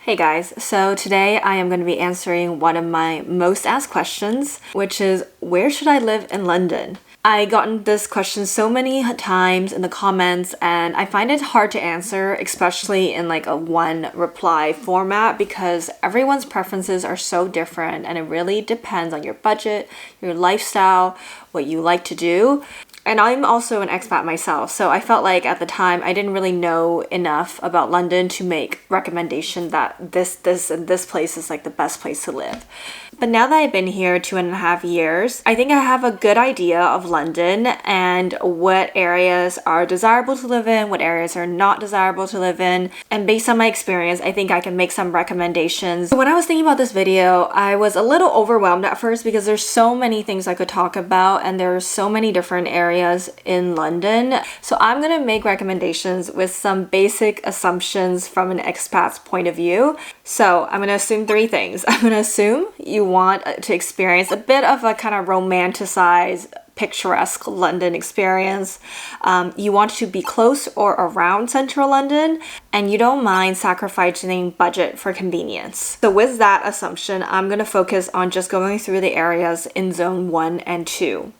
Hey guys, so today I am going to be answering one of my most asked questions, which is where should I live in London? I gotten this question so many times in the comments and I find it hard to answer, especially in like a one reply format because everyone's preferences are so different and it really depends on your budget, your lifestyle, what you like to do. And I'm also an expat myself, so I felt like at the time I didn't really know enough about London to make recommendation that this and this place is like the best place to live. But now that I've been here 2.5 years, I think I have a good idea of London and what areas are desirable to live in, what areas are not desirable to live in. And based on my experience, I think I can make some recommendations. When I was thinking about this video, I was a little overwhelmed at first because there's so many things I could talk about and there are so many different areas in London. So I'm going to make recommendations with some basic assumptions from an expat's point of view. So I'm going to assume 3 things. I'm going to assume you want to experience a bit of a kind of romanticized, picturesque London experience. You want to be close or around central London, and you don't mind sacrificing budget for convenience. So with that assumption, I'm going to focus on just going through the areas in zone 1 and 2.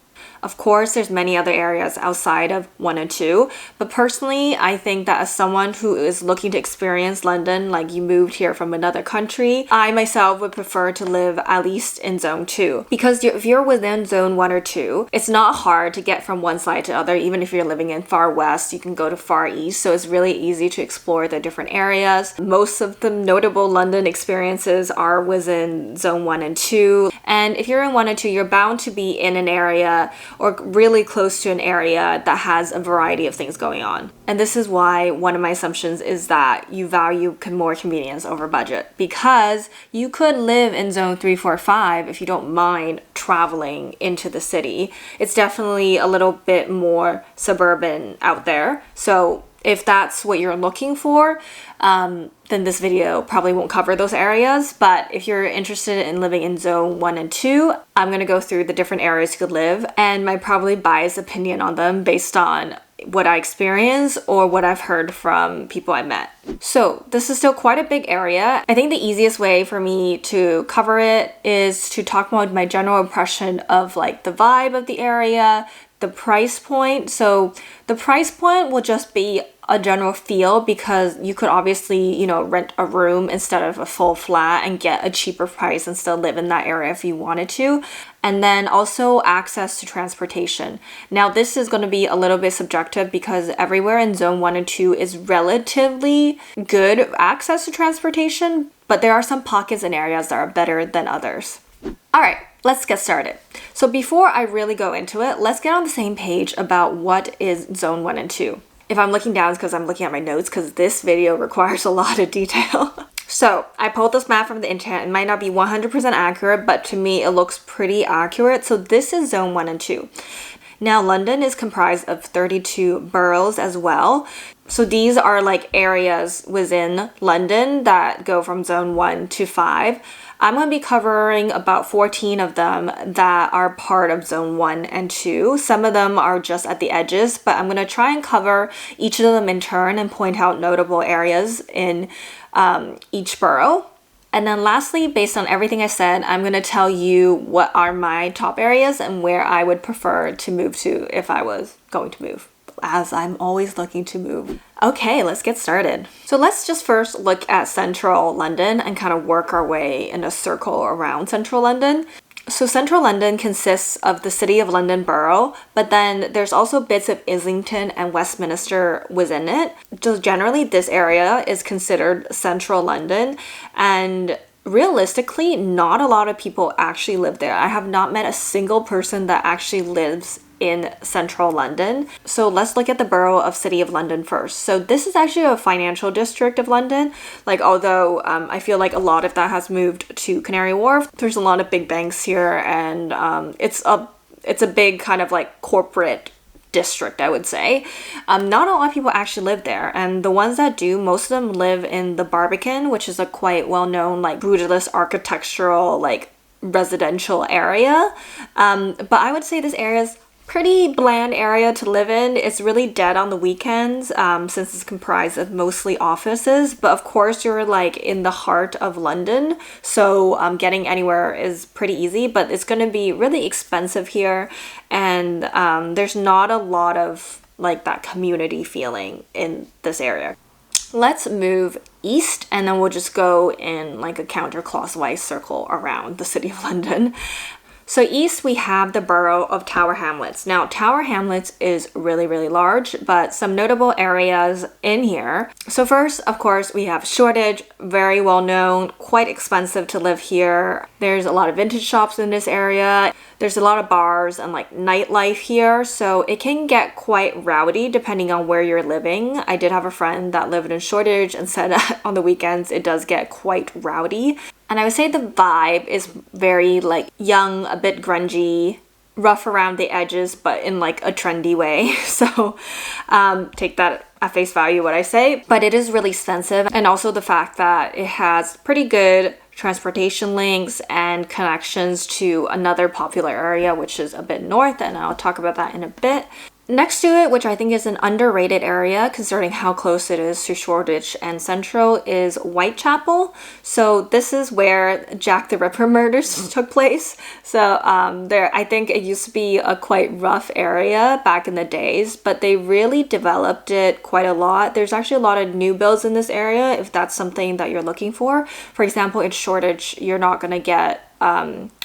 Of course, there's many other areas outside of 1 and 2, but personally, I think that as someone who is looking to experience London, like you moved here from another country, I myself would prefer to live at least in zone 2. Because if you're within zone 1 or 2, it's not hard to get from one side to the other. Even if you're living in far west, you can go to far east, so it's really easy to explore the different areas. Most of the notable London experiences are within zone 1 and 2. And if you're in 1 and 2, you're bound to be in an area or really close to an area that has a variety of things going on. And this is why one of my assumptions is that you value more convenience over budget, because you could live in zone 3, 4, 5 if you don't mind traveling into the city. It's definitely a little bit more suburban out there. So if that's what you're looking for, then this video probably won't cover those areas. But if you're interested in living in zone 1 and 2, I'm going to go through the different areas you could live and my probably biased opinion on them based on what I experienced or what I've heard from people I met. So this is still quite a big area. I think the easiest way for me to cover it is to talk about my general impression of like the vibe of the area, the price point. So the price point will just be a general feel because you could obviously, rent a room instead of a full flat and get a cheaper price and still live in that area if you wanted to. And then also access to transportation. Now this is going to be a little bit subjective because everywhere in zone 1 and 2 is relatively good access to transportation, but there are some pockets and areas that are better than others. All right, let's get started. So before I really go into it, let's get on the same page about what is zone 1 and 2. If I'm looking down, it's because I'm looking at my notes because this video requires a lot of detail. So I pulled this map from the internet. It might not be 100% accurate, but to me it looks pretty accurate. So this is zone 1 and 2. Now London is comprised of 32 boroughs as well. So these are like areas within London that go from zone 1 to 5. I'm going to be covering about 14 of them that are part of zone 1 and 2. Some of them are just at the edges, but I'm going to try and cover each of them in turn and point out notable areas in each borough. And then lastly, based on everything I said, I'm going to tell you what are my top areas and where I would prefer to move to if I was going to move, as I'm always looking to move. Okay, let's get started. So let's just first look at central London and kind of work our way in a circle around central London. So central London consists of the City of London borough, but then there's also bits of Islington and Westminster within it. Just generally, this area is considered central London, and realistically, not a lot of people actually live there. I have not met a single person that actually lives in central London. So let's look at the borough of City of London first. So this is actually a financial district of London. Like, although I feel like a lot of that has moved to Canary Wharf, there's a lot of big banks here, and it's a big kind of like corporate district, I would say. Not a lot of people actually live there, and the ones that do, most of them live in the Barbican, which is a quite well-known like brutalist architectural like residential area. But I would say this area is Pretty bland area to live in. It's really dead on the weekends since it's comprised of mostly offices. But of course, you're like in the heart of London, so getting anywhere is pretty easy. But it's going to be really expensive here, and there's not a lot of like that community feeling in this area. Let's move east, and then we'll just go in like a counterclockwise circle around the city of London. So east, we have the borough of Tower Hamlets. Now, Tower Hamlets is really, really large, but some notable areas in here. So first, of course, we have Shoreditch, very well known, quite expensive to live here. There's a lot of vintage shops in this area. There's a lot of bars and like nightlife here, so it can get quite rowdy depending on where you're living. I did have a friend that lived in Shoreditch and said on the weekends it does get quite rowdy. And I would say the vibe is very like young, a bit grungy, rough around the edges, but in like a trendy way. So take that at face value what I say. But it is really expensive, and also the fact that it has pretty good transportation links and connections to another popular area, which is a bit north, and I'll talk about that in a bit. Next to it, which I think is an underrated area considering how close it is to Shoreditch and Central, is Whitechapel. So this is where Jack the Ripper murders took place. So I think it used to be a quite rough area back in the days, but they really developed it quite a lot. There's actually a lot of new builds in this area if that's something that you're looking for. For example, in Shoreditch, you're not going to get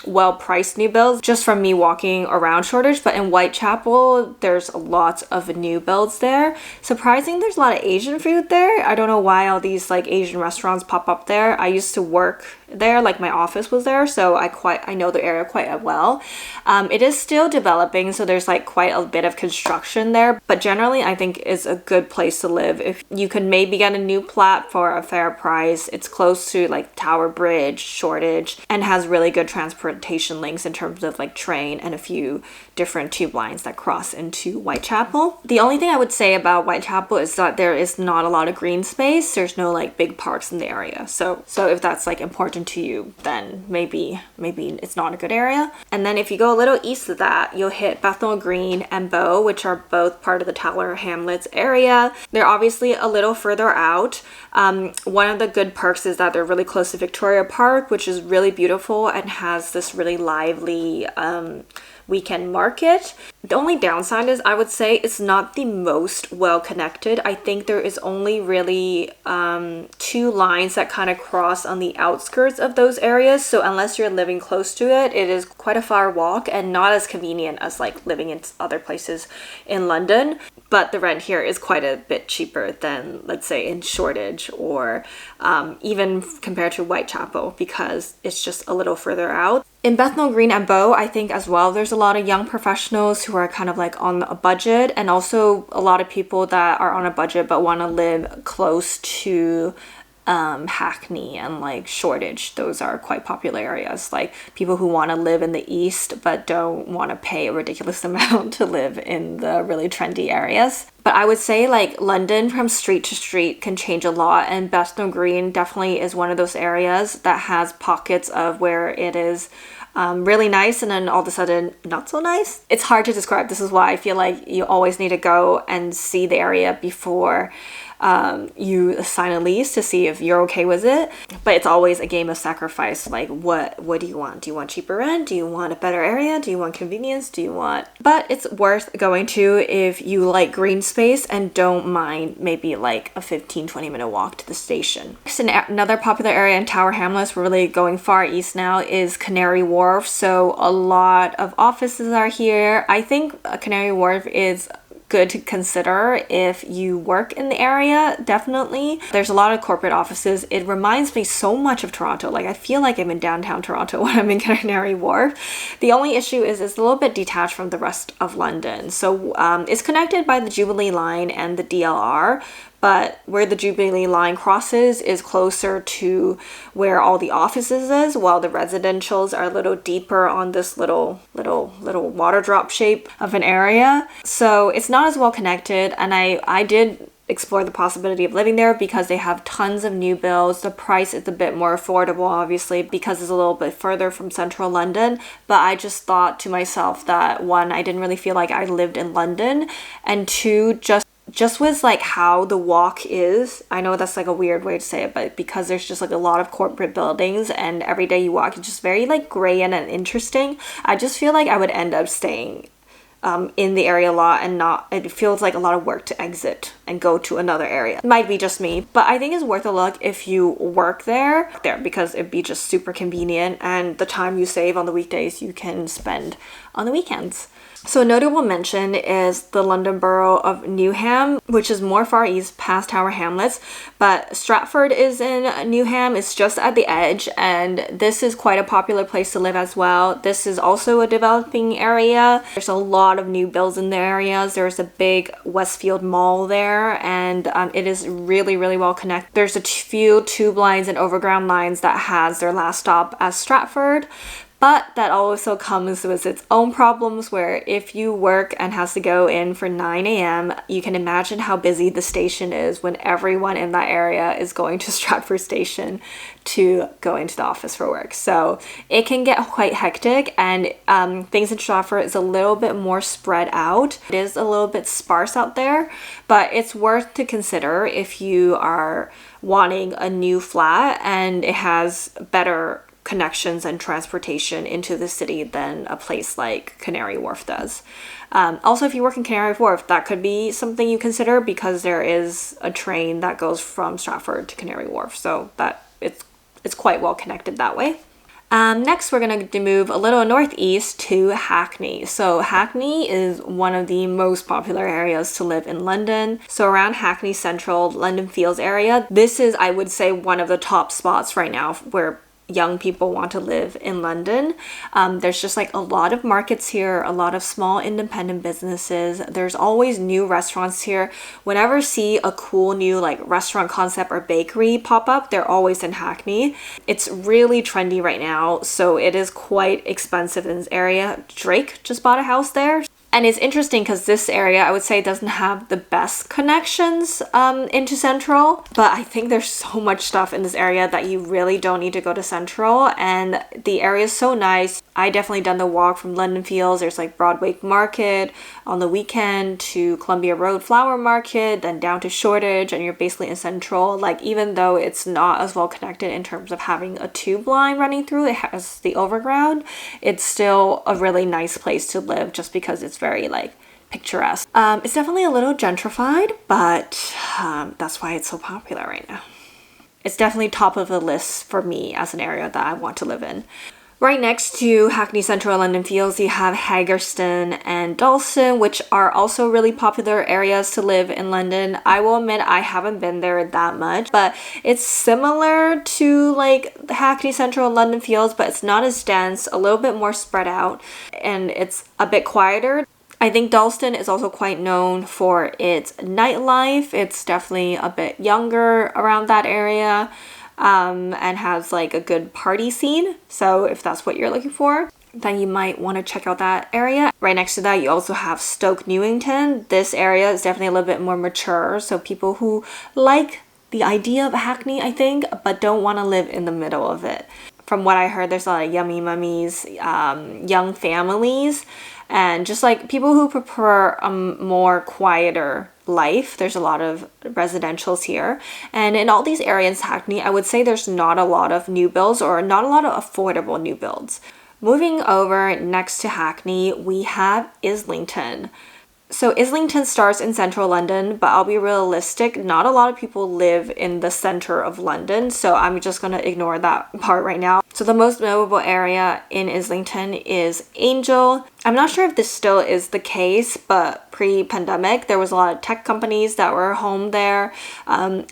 well-priced new builds just from me walking around Shoreditch, but in Whitechapel there's lots of new builds there. Surprising, there's a lot of Asian food there. I don't know why all these like Asian restaurants pop up there. I used to work there, like my office was there, so I know the area quite well. It is still developing, so there's like quite a bit of construction there, but generally I think it's a good place to live. If you can maybe get a new flat for a fair price, it's close to like Tower Bridge, Shoreditch, and has really good transportation links in terms of like train and a few different tube lines that cross into Whitechapel. The only thing I would say about Whitechapel is that there is not a lot of green space. There's no like big parks in the area, so if that's like important to you, then maybe it's not a good area. And then if you go a little east of that, you'll hit Bethnal Green and Bow, which are both part of the Tower Hamlets area. They're obviously a little further out. One of the good perks is that they're really close to Victoria Park, which is really beautiful and has this really lively weekend market. The only downside is I would say it's not the most well connected. I think there is only really two lines that kind of cross on the outskirts of those areas, so unless you're living close to it, it is quite a far walk and not as convenient as like living in other places in London. But the rent here is quite a bit cheaper than, let's say, in Shoreditch or even compared to Whitechapel, because it's just a little further out. In Bethnal Green and Bow, I think as well, there's a lot of young professionals who are kind of like on a budget, and also a lot of people that are on a budget but want to live close to Hackney and like Shoreditch. Those are quite popular areas, like people who want to live in the east but don't want to pay a ridiculous amount to live in the really trendy areas. But I would say like London from street to street can change a lot, and Bethnal Green definitely is one of those areas that has pockets of where it is really nice and then all of a sudden not so nice. It's hard to describe. This is why I feel like you always need to go and see the area before you sign a lease to see if you're okay with it. But it's always a game of sacrifice. Like what do you want? Do you want cheaper rent? Do you want a better area? Do you want convenience? But it's worth going to if you like green space and don't mind maybe like a 15-20 minute walk to the station. Next, another popular area in Tower Hamlets, we're really going far east now, is Canary Wharf. So a lot of offices are here. I think Canary Wharf is good to consider if you work in the area. Definitely, there's a lot of corporate offices. It reminds me so much of Toronto. Like I feel like I'm in downtown Toronto when I'm in Canary Wharf. The only issue is it's a little bit detached from the rest of London. So it's connected by the Jubilee line and the DLR, but where the Jubilee line crosses is closer to where all the offices is, while the residentials are a little deeper on this little water drop shape of an area. So it's not as well connected, and I did explore the possibility of living there because they have tons of new builds. The price is a bit more affordable, obviously, because it's a little bit further from central London. But I just thought to myself that, one, I didn't really feel like I lived in London, and two, just with like how the walk is. I know that's like a weird way to say it, but because there's just like a lot of corporate buildings and every day you walk, it's just very like gray and interesting. I just feel like I would end up staying in the area a lot, and not, it feels like a lot of work to exit and go to another area. It might be just me, but I think it's worth a look if you work there because it'd be just super convenient, and the time you save on the weekdays you can spend on the weekends. So a notable mention is the London borough of Newham, which is more far east past Tower Hamlets, but Stratford is in Newham. It's just at the edge, and this is quite a popular place to live as well. This is also a developing area. There's a lot of new builds in the areas. There's a big Westfield mall there, and it is really, really well connected. There's a few tube lines and overground lines that has their last stop as Stratford. But that also comes with its own problems, where if you work and has to go in for 9 a.m., you can imagine how busy the station is when everyone in that area is going to Stratford station to go into the office for work. So it can get quite hectic, and things in Stratford is a little bit more spread out. It is a little bit sparse out there, but it's worth to consider if you are wanting a new flat and it has better connections and transportation into the city than a place like Canary Wharf does. Also, if you work in Canary Wharf, that could be something you consider, because there is a train that goes from Stratford to Canary Wharf, so that it's quite well connected that way. Next, we're going to move a little northeast to Hackney. So Hackney is one of the most popular areas to live in London. So around Hackney Central, London Fields area, this is, I would say, one of the top spots right now where young people want to live in London. There's just like a lot of markets here, a lot of small independent businesses. There's always new restaurants here. Whenever I see a cool new like restaurant concept or bakery pop up, they're always in Hackney. It's really trendy right now, so it is quite expensive in this area. Drake just bought a house there. And it's interesting because this area, I would say, doesn't have the best connections into Central. But I think there's so much stuff in this area that you really don't need to go to Central. And the area is so nice. I definitely done the walk from London Fields. There's like Broadway Market on the weekend to Columbia Road Flower Market, then down to Shoreditch, and you're basically in Central. Like, even though it's not as well connected in terms of having a tube line running through, it has the overground. It's still a really nice place to live just because it's very like picturesque. It's definitely a little gentrified, but that's why it's so popular right now. It's definitely top of the list for me as an area that I want to live in. Right next to Hackney Central and London Fields, you have Haggerston and Dalston, which are also really popular areas to live in London. I will admit I haven't been there that much, but it's similar to like Hackney Central and London Fields, but it's not as dense, a little bit more spread out, and it's a bit quieter. I think Dalston is also quite known for its nightlife. It's definitely a bit younger around that area. And has like a good party scene. So if that's what you're looking for, then you might want to check out that area. Right next to that, you also have Stoke Newington. This area is definitely a little bit more mature. So people who like the idea of Hackney, I think, but don't want to live in the middle of it. From what I heard, there's a lot of yummy mummies, young families, and just like people who prefer a more quieter life. There's a lot of residentials here, and in all these areas, Hackney, I would say there's not a lot of new builds, or not a lot of affordable new builds. Moving over next to Hackney, we have Islington. So Islington starts in central London, but I'll be realistic, not a lot of people live in the center of London, so I'm just going to ignore that part right now. So the most notable area in Islington is Angel. I'm not sure if this still is the case, but pre-pandemic, there was a lot of tech companies that were home there.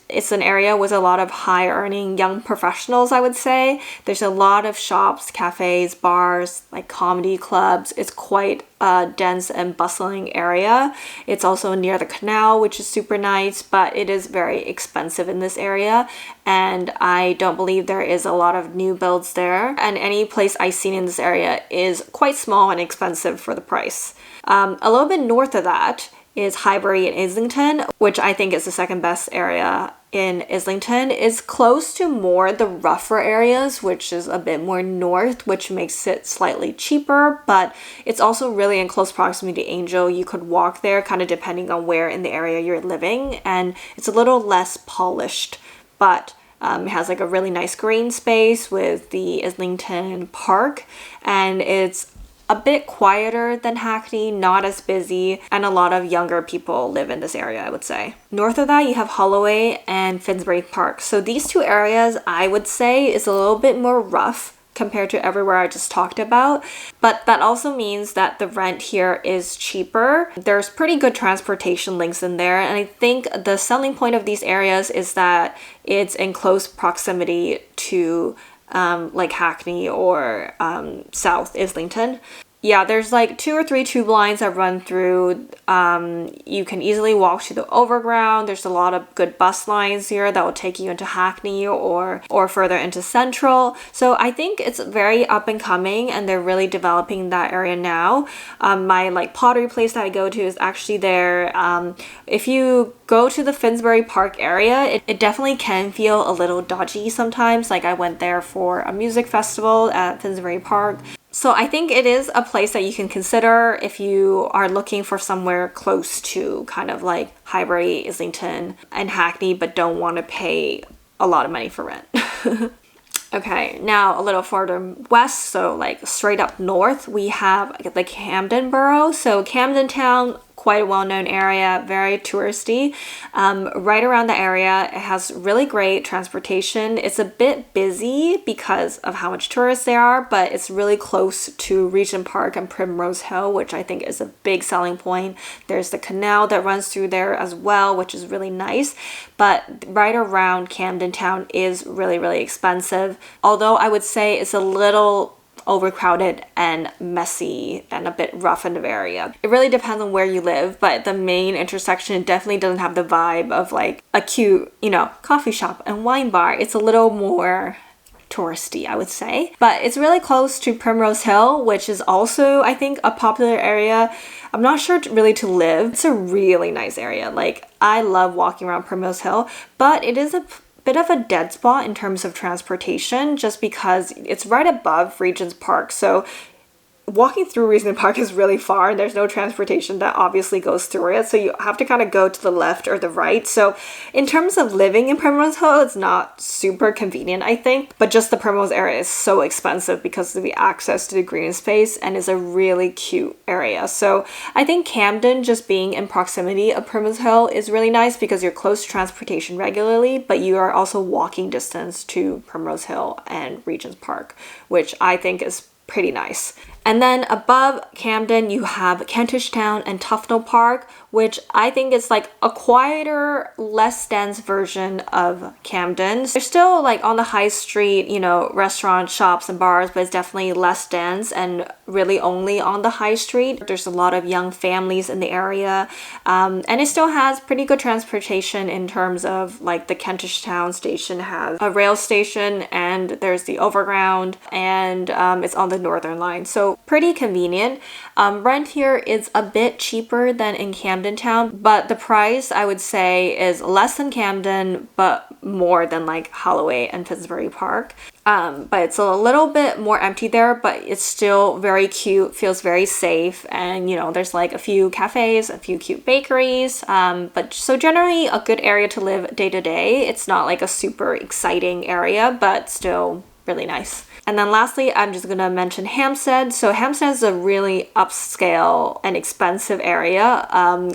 It's an area with a lot of high-earning young professionals, I would say. There's a lot of shops, cafes, bars, like comedy clubs. It's quite a dense and bustling area. It's also near the canal, which is super nice, but it is very expensive in this area, and I don't believe there is a lot of new builds there, and any place I've seen in this area is quite small and expensive for the price. A little bit north of that, is Highbury and Islington, which I think is the second best area in Islington. Is close to more the rougher areas, which is a bit more north, which makes it slightly cheaper, but it's also really in close proximity to Angel. You could walk there kind of depending on where in the area you're living, and it's a little less polished, but it has like a really nice green space with the Islington Park, and it's a bit quieter than Hackney, not as busy, and a lot of younger people live in this area, I would say. North of that, you have Holloway and Finsbury Park. So these two areas, I would say, is a little bit more rough compared to everywhere I just talked about. But that also means that the rent here is cheaper. There's pretty good transportation links in there. And I think the selling point of these areas is that it's in close proximity to like Hackney or South Islington. Yeah, there's like 2 or 3 tube lines that run through. You can easily walk to the overground. There's a lot of good bus lines here that will take you into Hackney or further into Central. So I think it's very up and coming, and they're really developing that area now. My like pottery place that I go to is actually there. If you go to the Finsbury Park area, it definitely can feel a little dodgy sometimes. Like I went there for a music festival at Finsbury Park. So I think it is a place that you can consider if you are looking for somewhere close to kind of like Highbury, Islington, and Hackney, but don't want to pay a lot of money for rent. Okay, now a little further west, so like straight up north, we have the Camden borough. So Camden Town, quite a well-known area, very touristy. Right around the area, it has really great transportation. It's a bit busy because of how much tourists there are, but it's really close to Regent Park and Primrose Hill, which I think is a big selling point. There's the canal that runs through there as well, which is really nice. But right around Camden Town is really, really expensive. Although I would say it's a little overcrowded and messy and a bit rough in the area. It really depends on where you live, but the main intersection definitely doesn't have the vibe of like a cute, coffee shop and wine bar. It's a little more touristy, I would say. But it's really close to Primrose Hill, which is also, I think, a popular area. I'm not sure really to live. It's a really nice area. Like, I love walking around Primrose Hill, but it is a bit of a dead spot in terms of transportation just because it's right above Regent's Park. So walking through Regent's Park is really far and there's no transportation that obviously goes through it. So you have to kind of go to the left or the right. So in terms of living in Primrose Hill, it's not super convenient, I think. But just the Primrose area is so expensive because of the access to the green space and is a really cute area. So I think Camden, just being in proximity of Primrose Hill, is really nice because you're close to transportation regularly, but you are also walking distance to Primrose Hill and Regent's Park, which I think is pretty nice. And then above Camden, you have Kentish Town and Tufnell Park, which I think is like a quieter, less dense version of Camden. They're still like on the high street, restaurants, shops and bars, but it's definitely less dense and really only on the high street. There's a lot of young families in the area, and it still has pretty good transportation in terms of like the Kentish Town station has a rail station and there's the overground, and it's on the Northern Line. So pretty convenient. Rent here is a bit cheaper than in Camden Town, but the price I would say is less than Camden, but more than like Holloway and Finsbury Park. But it's a little bit more empty there, but it's still very cute, feels very safe, and there's like a few cafes, a few cute bakeries, but so generally a good area to live day to day. It's not like a super exciting area, but still really nice. And then lastly, I'm just going to mention Hampstead. So Hampstead is a really upscale and expensive area.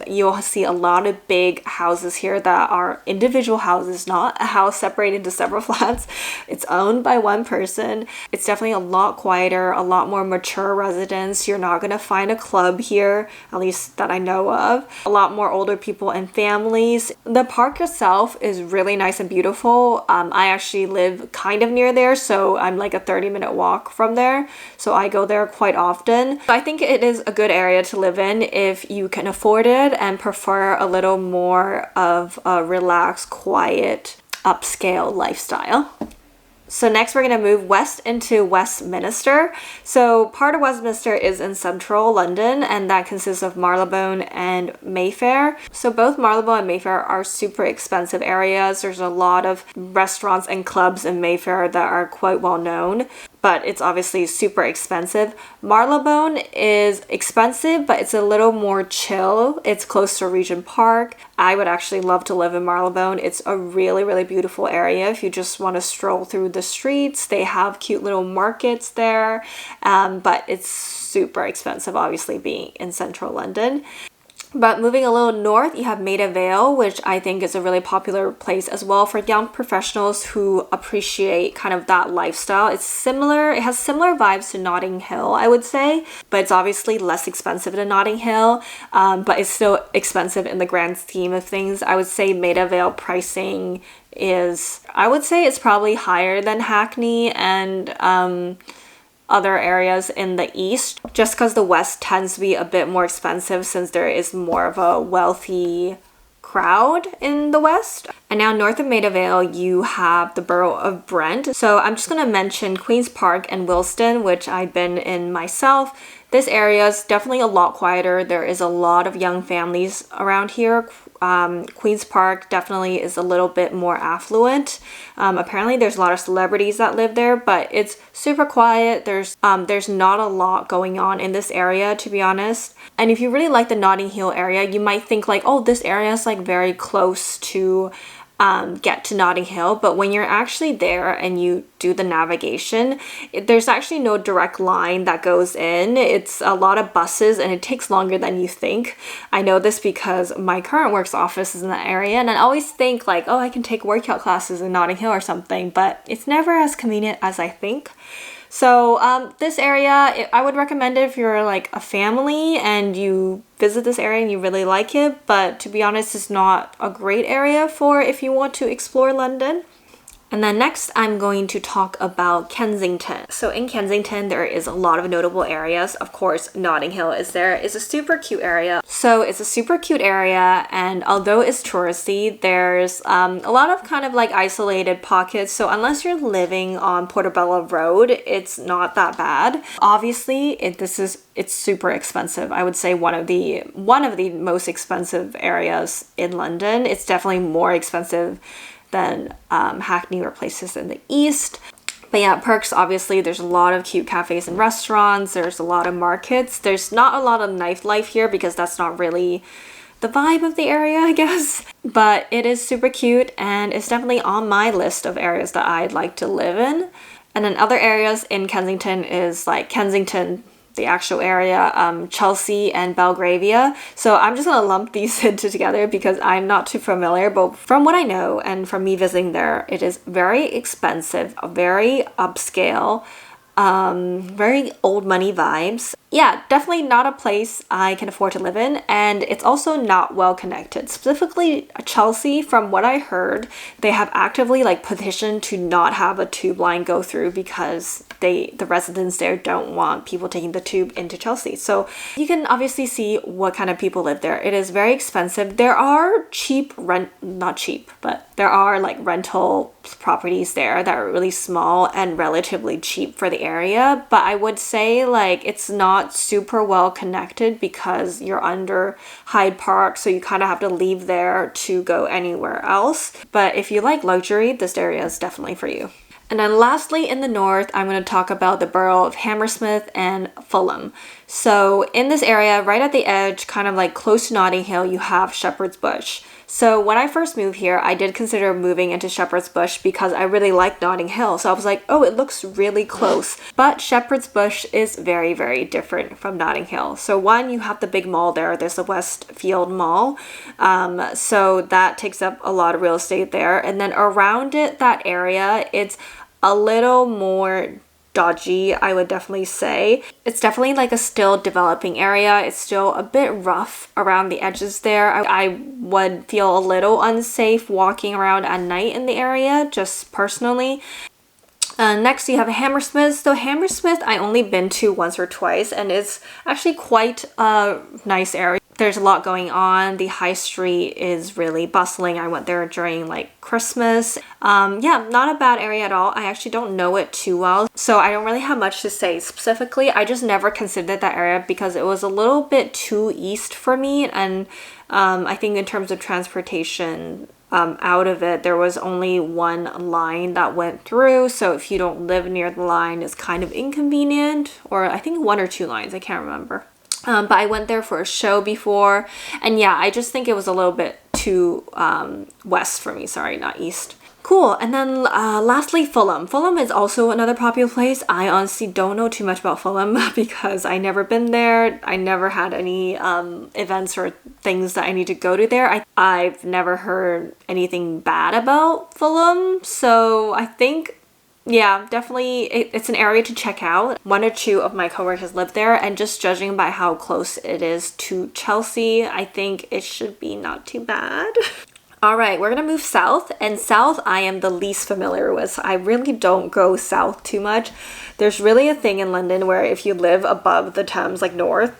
You'll see a lot of big houses here that are individual houses, not a house separated into several flats. It's owned by one person. It's definitely a lot quieter, a lot more mature residents. You're not going to find a club here, at least that I know of. A lot more older people and families. The park itself is really nice and beautiful. I actually live kind of near there, so I'm like a 30-minute walk from there, so I go there quite often. I think it is a good area to live in if you can afford it and prefer a little more of a relaxed, quiet, upscale lifestyle. So next we're going to move west into Westminster. So part of Westminster is in central London, and that consists of Marylebone and Mayfair. So both Marylebone and Mayfair are super expensive areas. There's a lot of restaurants and clubs in Mayfair that are quite well known, but it's obviously super expensive. Marylebone is expensive, but it's a little more chill. It's close to Regent Park. I would actually love to live in Marylebone. It's a really, really beautiful area if you just want to stroll through the streets. They have cute little markets there, but it's super expensive, obviously, being in central London. But moving a little north, you have Maida Vale, which I think is a really popular place as well for young professionals who appreciate kind of that lifestyle. It has similar vibes to Notting Hill, I would say, but it's obviously less expensive than Notting Hill, but it's still expensive in the grand scheme of things. I would say Maida Vale pricing I would say it's probably higher than Hackney and other areas in the east, just because the west tends to be a bit more expensive since there is more of a wealthy crowd in the west. And now north of Maida Vale, you have the borough of Brent. So I'm just going to mention Queen's Park and Willesden, which I've been in myself. This area is definitely a lot quieter. There is a lot of young families around here. Queen's Park definitely is a little bit more affluent. Apparently there's a lot of celebrities that live there, but it's super quiet. There's not a lot going on in this area, to be honest. And if you really like the Notting Hill area, you might think like, oh, this area is like very close to get to Notting Hill, but when you're actually there and you do the navigation, there's actually no direct line that goes in. It's a lot of buses and it takes longer than you think. I know this because my current work's office is in that area, and I always think like, oh, I can take workout classes in Notting Hill or something, but it's never as convenient as I think. So this area, I would recommend it if you're like a family and you visit this area and you really like it, but to be honest, it's not a great area for if you want to explore London. And then next, I'm going to talk about Kensington. So in Kensington, there is a lot of notable areas. Of course, Notting Hill is there. It's a super cute area. So it's a super cute area, and although it's touristy, there's a lot of kind of like isolated pockets. So unless you're living on Portobello Road, it's not that bad. Obviously, it's super expensive. I would say one of the most expensive areas in London. It's definitely more expensive than Hackney or places in the east. But yeah, perks, obviously, there's a lot of cute cafes and restaurants. There's a lot of markets. There's not a lot of nightlife here because that's not really the vibe of the area, I guess. But it is super cute, and it's definitely on my list of areas that I'd like to live in. And then other areas in Kensington is like Kensington, the actual area, Chelsea and Belgravia. So I'm just gonna lump these into together because I'm not too familiar, but from what I know and from me visiting there, it is very expensive, very upscale, very old money vibes. Yeah, definitely not a place I can afford to live in, and it's also not well connected. Specifically Chelsea, from what I heard, they have actively like petitioned to not have a tube line go through because the residents there don't want people taking the tube into Chelsea. So you can obviously see what kind of people live there. It is very expensive. There are there are like rental properties there that are really small and relatively cheap for the area, but I would say like it's not super well connected because you're under Hyde Park, so you kind of have to leave there to go anywhere else. But if you like luxury, this area is definitely for you. And then lastly, in the north, I'm going to talk about the borough of Hammersmith and Fulham. So in this area, right at the edge, kind of like close to Notting Hill, you have Shepherd's Bush. So when I first moved here, I did consider moving into Shepherd's Bush because I really like Notting Hill. So I was like, oh, it looks really close. But Shepherd's Bush is very, very different from Notting Hill. So one, you have the big mall there. There's the Westfield Mall. So that takes up a lot of real estate there. And then around it, that area, it's a little more dodgy, I would definitely say. It's definitely like a still developing area. It's still a bit rough around the edges there. I would feel a little unsafe walking around at night in the area, just personally. Next, you have Hammersmith. So Hammersmith, I only been to once or twice, and it's actually quite a nice area. There's a lot going on. The high street is really bustling. I went there during like Christmas. Yeah, not a bad area at all. I actually don't know it too well, so I don't really have much to say specifically. I just never considered that area because it was a little bit too east for me, and I think in terms of transportation, out of it, there was only one line that went through. So if you don't live near the line, it's kind of inconvenient. Or I think one or two lines, I can't remember. But I went there for a show before. And yeah, I just think it was a little bit too west for me. Sorry, not east. Cool. And then lastly, Fulham. Fulham is also another popular place. I honestly don't know too much about Fulham because I never been there. I never had any events or things that I need to go to there. I've never heard anything bad about Fulham. So I think, yeah, definitely it's an area to check out. One or two of my coworkers live there, and just judging by how close it is to Chelsea, I think it should be not too bad. All right, we're gonna move south, and south I am the least familiar with. So I really don't go south too much. There's really a thing in London where if you live above the Thames, like north,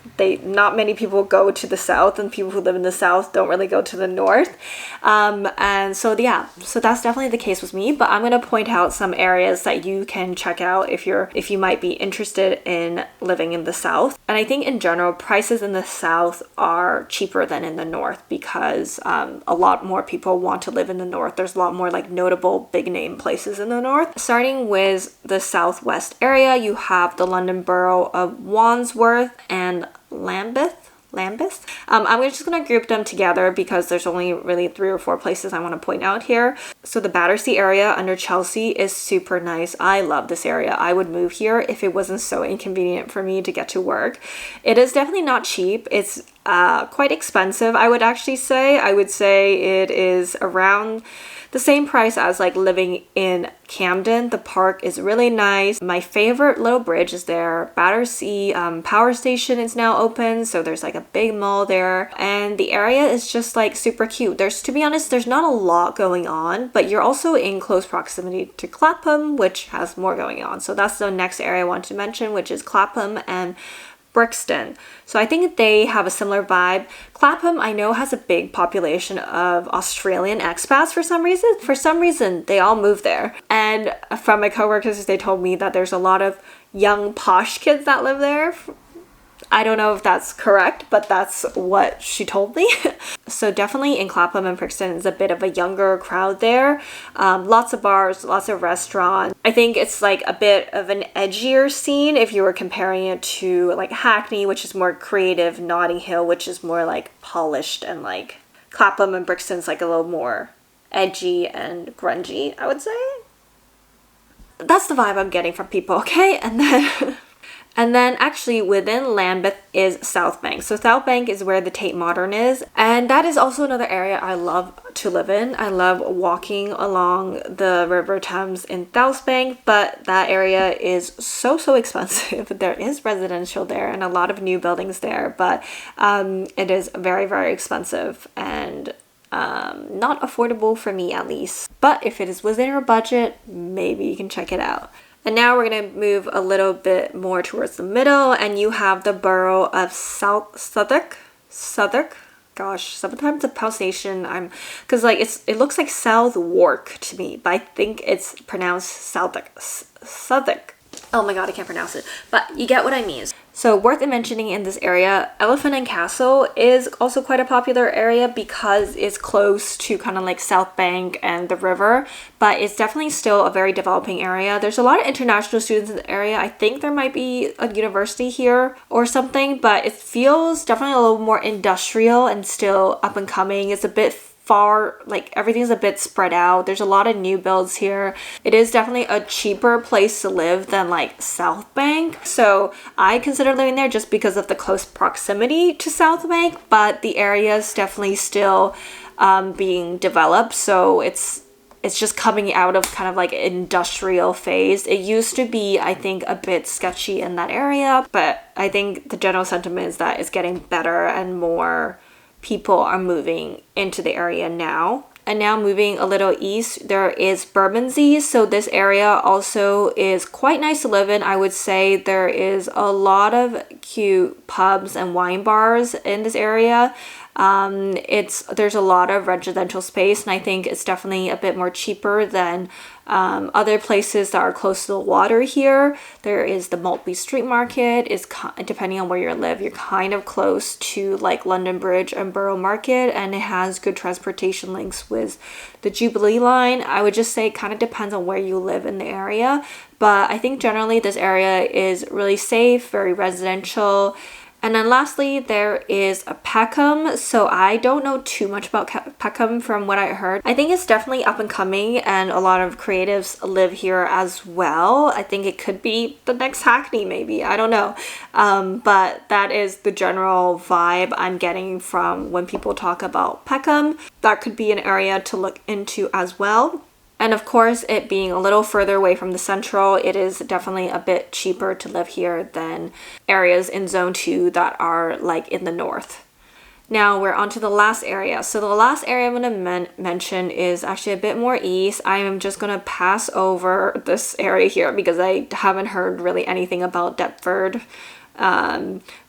not many people go to the south, and people who live in the south don't really go to the north. And so yeah, so that's definitely the case with me. But I'm gonna point out some areas that you can check out if you might be interested in living in the south. And I think in general, prices in the south are cheaper than in the north because a lot more people want to live in the north. There's a lot more like notable big name places in the north. Starting with the southwest area, you have the London borough of Wandsworth and Lambeth. I'm just going to group them together because there's only really 3 or 4 places I want to point out here. So the Battersea area under Chelsea is super nice. I love this area. I would move here if it wasn't so inconvenient for me to get to work. It is definitely not cheap. It's quite expensive, I would actually say. I would say it is around the same price as like living in Camden. The park is really nice. My favorite little bridge is there. Battersea power station is now open, so there's like a big mall there, and the area is just like super cute. To be honest, there's not a lot going on, but you're also in close proximity to Clapham, which has more going on. So that's the next area I want to mention, which is Clapham and Brixton. So I think they have a similar vibe. Clapham, I know, has a big population of Australian expats for some reason. For some reason, they all move there. And from my coworkers, they told me that there's a lot of young posh kids that live there. I don't know if that's correct, but that's what she told me. So definitely in Clapham and Brixton is a bit of a younger crowd there. Lots of bars, lots of restaurants. I think it's like a bit of an edgier scene if you were comparing it to like Hackney, which is more creative, Notting Hill, which is more like polished, and like Clapham and Brixton's like a little more edgy and grungy, I would say. That's the vibe I'm getting from people, okay? And then actually within Lambeth is South Bank. So South Bank is where the Tate Modern is. And that is also another area I love to live in. I love walking along the River Thames in South Bank, but that area is so expensive. There is residential there and a lot of new buildings there, but it is very, very expensive and not affordable for me at least. But if it is within your budget, maybe you can check it out. And now we're going to move a little bit more towards the middle, and you have the borough of Southwark. Gosh, sometimes the pronunciation because like it looks like Southwark to me, but I think it's pronounced Southwark. Oh my god, I can't pronounce it, but you get what I mean. So worth mentioning in this area, Elephant and Castle is also quite a popular area because it's close to kind of like South Bank and the river, but it's definitely still a very developing area. There's a lot of international students in the area. I think there might be a university here or something, but it feels definitely a little more industrial and still up and coming. It's a bit far, like everything's a bit spread out. There's a lot of new builds here. It is definitely a cheaper place to live than like South Bank. So I consider living there just because of the close proximity to South Bank, but the area is definitely still being developed. So it's just coming out of kind of like industrial phase. It used to be, I think, a bit sketchy in that area, but I think the general sentiment is that it's getting better and more people are moving into the area now. And now moving a little east, there is Bermondsey. So this area also is quite nice to live in. I would say there is a lot of cute pubs and wine bars in this area. There's a lot of residential space, and I think it's definitely a bit more cheaper than other places that are close to the water here. There is the Maltby Street Market. Depending on where you live, you're kind of close to like London Bridge and Borough Market, and it has good transportation links with the Jubilee line. I would just say it kind of depends on where you live in the area, but I think generally this area is really safe, very residential. And then lastly, there is a Peckham. So I don't know too much about Peckham from what I heard. I think it's definitely up and coming, and a lot of creatives live here as well. I think it could be the next Hackney maybe, I don't know. But that is the general vibe I'm getting from when people talk about Peckham. That could be an area to look into as well. And of course, it being a little further away from the central, it is definitely a bit cheaper to live here than areas in zone 2 that are like in the north. Now we're on to the last area. So the last area I'm going to mention is actually a bit more east. I am just going to pass over this area here because I haven't heard really anything about Deptford.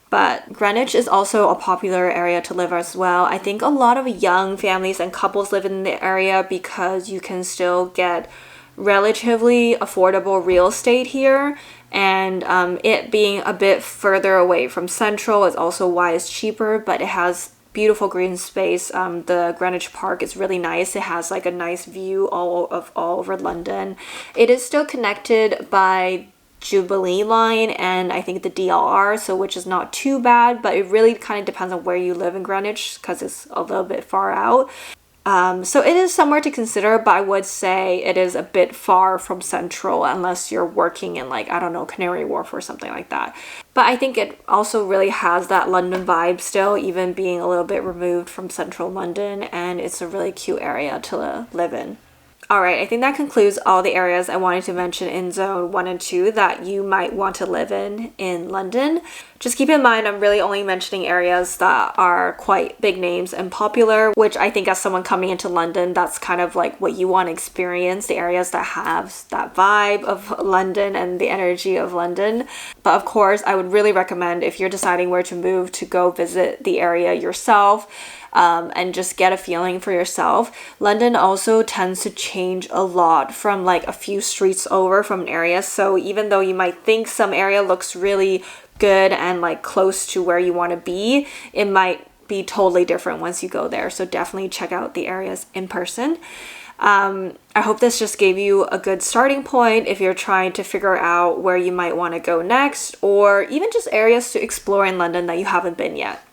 But Greenwich is also a popular area to live as well. I think a lot of young families and couples live in the area because you can still get relatively affordable real estate here. And it being a bit further away from central is also why it's cheaper, but it has beautiful green space. The Greenwich Park is really nice. It has like a nice view all over London. It is still connected by Jubilee line and I think the DLR, so which is not too bad, but it really kind of depends on where you live in Greenwich because it's a little bit far out. So it is somewhere to consider, but I would say it is a bit far from central unless you're working in like, I don't know, Canary Wharf or something like that. But I think it also really has that London vibe still, even being a little bit removed from central London, and it's a really cute area to live in. Alright, I think that concludes all the areas I wanted to mention in zone 1 and 2 that you might want to live in London. Just keep in mind I'm really only mentioning areas that are quite big names and popular, which I think as someone coming into London, that's kind of like what you want to experience, the areas that have that vibe of London and the energy of London. But of course, I would really recommend if you're deciding where to move to go visit the area yourself. And just get a feeling for yourself. London also tends to change a lot from like a few streets over from an area. So even though you might think some area looks really good and like close to where you want to be, it might be totally different once you go there. So definitely check out the areas in person. I hope this just gave you a good starting point if you're trying to figure out where you might want to go next, or even just areas to explore in London that you haven't been yet.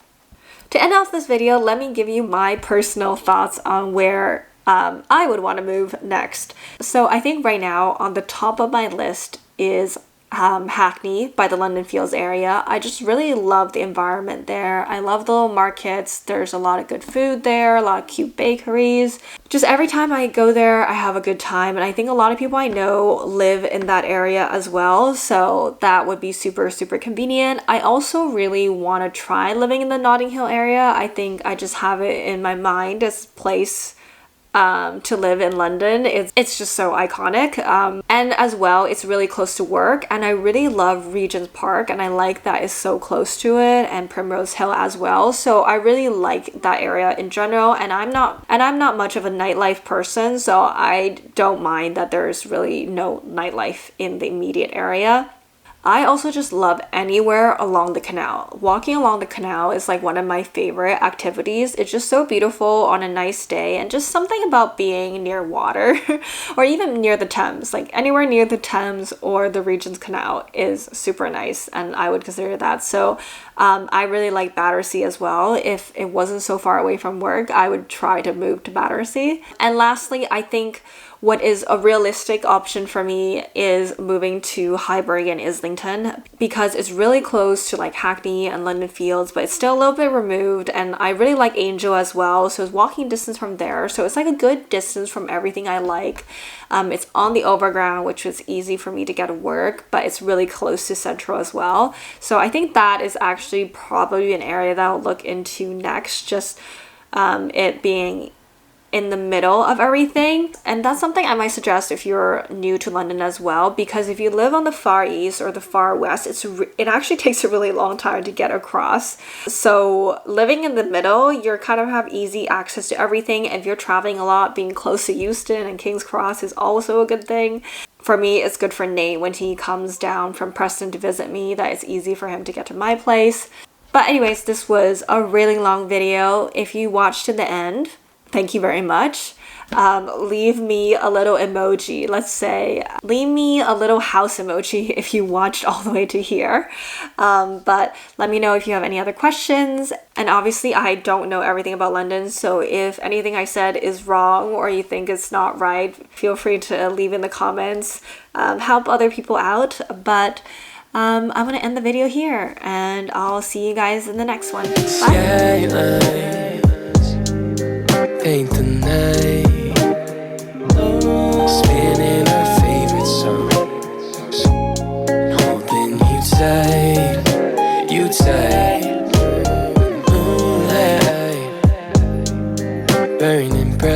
To end off this video, let me give you my personal thoughts on where I would want to move next. So I think right now on the top of my list is Hackney by the London Fields area. I just really love the environment there. I love the little markets. There's a lot of good food there, a lot of cute bakeries. Just every time I go there, I have a good time. And I think a lot of people I know live in that area as well. So that would be super, super convenient. I also really want to try living in the Notting Hill area. I think I just have it in my mind as a place to live in London. It's just so iconic, and as well it's really close to work, and I really love Regent's Park, and I like that it's so close to it, and Primrose Hill as well. So I really like that area in general, and I'm not much of a nightlife person, so I don't mind that there's really no nightlife in the immediate area. I also just love anywhere along the canal. Walking along the canal is like one of my favorite activities. It's just so beautiful on a nice day, and just something about being near water or even near the Thames. Like anywhere near the Thames or the Regent's Canal is super nice, and I would consider that. So I really like Battersea as well. If it wasn't so far away from work, I would try to move to Battersea. And lastly, I think what is a realistic option for me is moving to Highbury and Islington, because it's really close to like Hackney and London Fields, but it's still a little bit removed, and I really like Angel as well, so it's walking distance from there, so it's like a good distance from everything I like. It's on the overground, which was easy for me to get to work, but it's really close to Central as well. So I think that is actually probably an area that I'll look into next, just it being in the middle of everything. And that's something I might suggest if you're new to London as well, because if you live on the far east or the far west, it actually takes a really long time to get across. So living in the middle, you're kind of have easy access to everything. If you're traveling a lot, being close to Euston and King's Cross is also a good thing. For me, it's good for Nate when he comes down from Preston to visit me, that it's easy for him to get to my place. But anyways, this was a really long video. If you watched to the end, thank you very much. Leave me a little emoji. Let's say, leave me a little house emoji if you watched all the way to here. But let me know if you have any other questions. And obviously, I don't know everything about London, so if anything I said is wrong or you think it's not right, feel free to leave in the comments. Help other people out. But I'm gonna end the video here, and I'll see you guys in the next one. Bye!